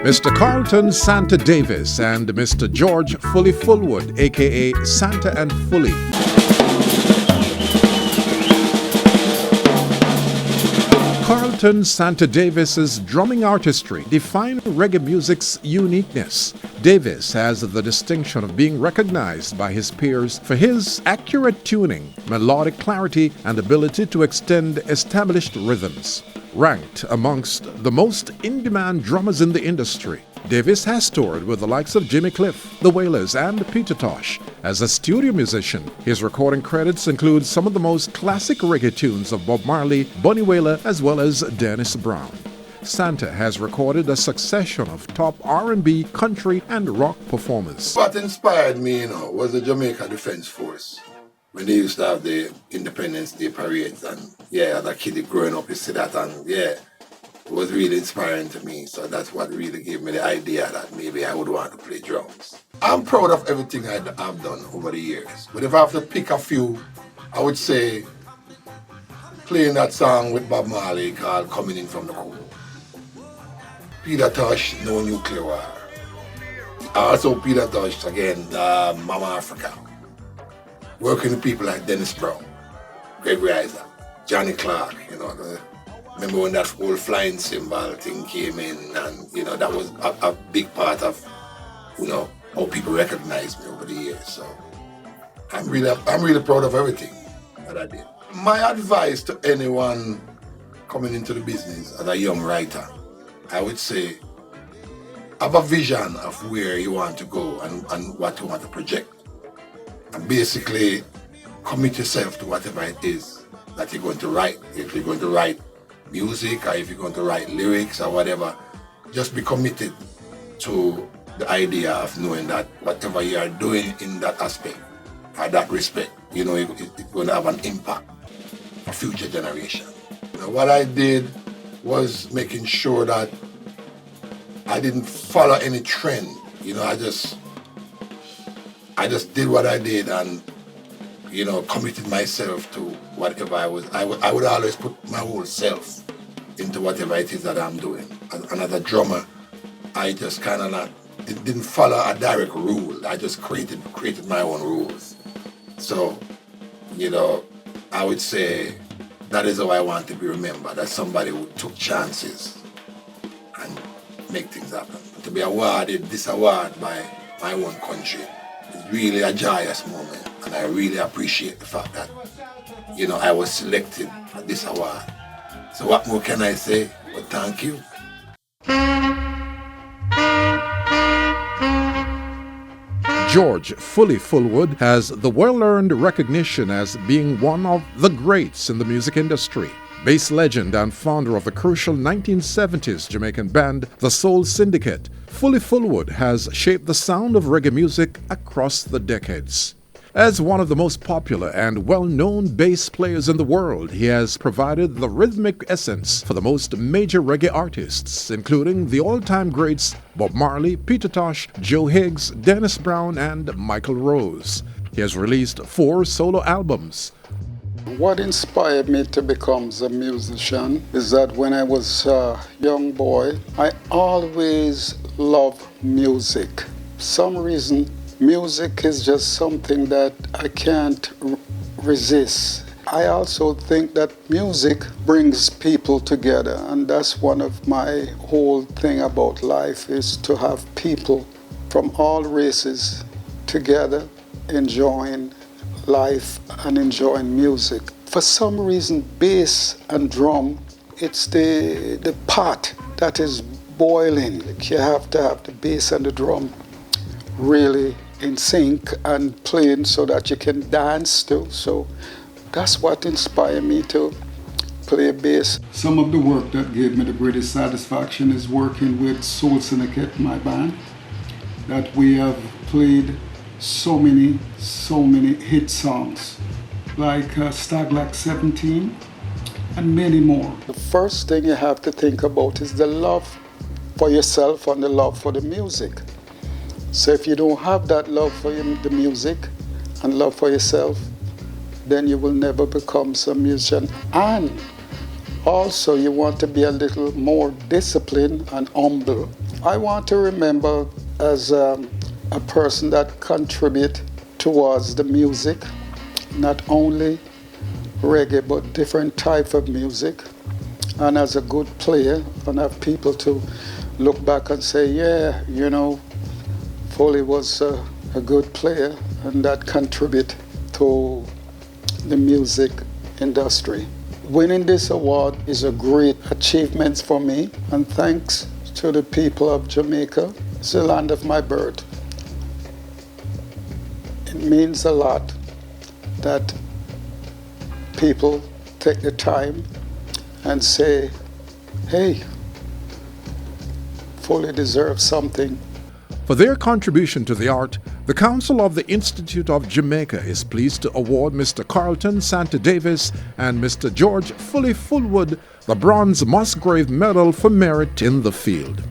Mr. Carlton Santa Davis and Mr. George Fully Fullwood, aka Santa and Fully. Carlton Santa Davis's drumming artistry define reggae music's uniqueness. Davis has the distinction of being recognized by his peers for his accurate tuning, melodic clarity, and ability to extend established rhythms. Ranked amongst the most in-demand drummers in the industry, Davis has toured with the likes of Jimmy Cliff, The Wailers, and Peter Tosh. As a studio musician, his recording credits include some of the most classic reggae tunes of Bob Marley, Bunny Wailer, as well as Dennis Brown. Santa has recorded a succession of top R&B, country, and rock performers. What inspired me, was the Jamaica Defense Force. When they used to have the Independence Day parades, and as a kid growing up, you see that, and it was really inspiring to me. So that's what really gave me the idea that maybe I would want to play drums. I'm proud of everything I've done over the years. But if I have to pick a few, I would say playing that song with Bob Marley called Coming In From the Cold. Peter Tosh, No Nuclear War. Also Peter Tosh, again, Mama Africa. Working with people like Dennis Brown, Gregory Isaac, Johnny Clark, remember when that whole flying cymbal thing came in, and that was a big part of how people recognize me over the years. So I'm really proud of everything that I did. My advice to anyone coming into the business as a young writer, I would say have a vision of where you want to go and what you want to project. And basically commit yourself to whatever it is that you're going to write. If you're going to write music or if you're going to write lyrics or whatever, just be committed to the idea of knowing that whatever you are doing in that aspect or that respect, it's going to have an impact for future generation. What I did was making sure that I didn't follow any trend. I just did what I did and, committed myself to whatever I was. I would always put my whole self into whatever it is that I'm doing. And as a drummer, I just didn't follow a direct rule. I just created my own rules. So, I would say that is how I want to be remembered, as somebody who took chances and make things happen. To be awarded this award by my own country, it's really a joyous moment, and I really appreciate the fact that, I was selected for this award. So what more can I say? But thank you. George Fully Fullwood has the well-earned recognition as being one of the greats in the music industry. Bass legend and founder of the crucial 1970s Jamaican band, the Soul Syndicate, Fully Fullwood has shaped the sound of reggae music across the decades. As one of the most popular and well-known bass players in the world, he has provided the rhythmic essence for the most major reggae artists, including the all-time greats Bob Marley, Peter Tosh, Joe Higgs, Dennis Brown, and Michael Rose. He has released 4 solo albums. What inspired me to become a musician is that when I was a young boy, I always loved music. For some reason, music is just something that I can't resist. I also think that music brings people together, and that's one of my whole thing about life, is to have people from all races together enjoying life and enjoying music. For some reason, bass and drum, it's the pot that is boiling. You have to have the bass and the drum really in sync and playing so that you can dance too. So that's what inspired me to play bass. Some of the work that gave me the greatest satisfaction is working with Soul Syndicate, my band, that we have played so many hit songs like Staglack 17 and many more. The first thing you have to think about is the love for yourself and the love for the music. So if you don't have that love for the music and love for yourself, then you will never become a musician. And also you want to be a little more disciplined and humble I want to remember as a person that contribute towards the music, not only reggae but different type of music, and as a good player, and have people to look back and say, yeah, you know, Foley was a good player, and that contribute to the music industry. Winning this award is a great achievement for me, and thanks to the people of Jamaica. It's the land of my birth. It means a lot that people take the time and say, hey, Foley deserves something. For their contribution to the art, the Council of the Institute of Jamaica is pleased to award Mr. Carlton Santa Davis and Mr. George Foley Fullwood the Bronze Musgrave Medal for merit in the field.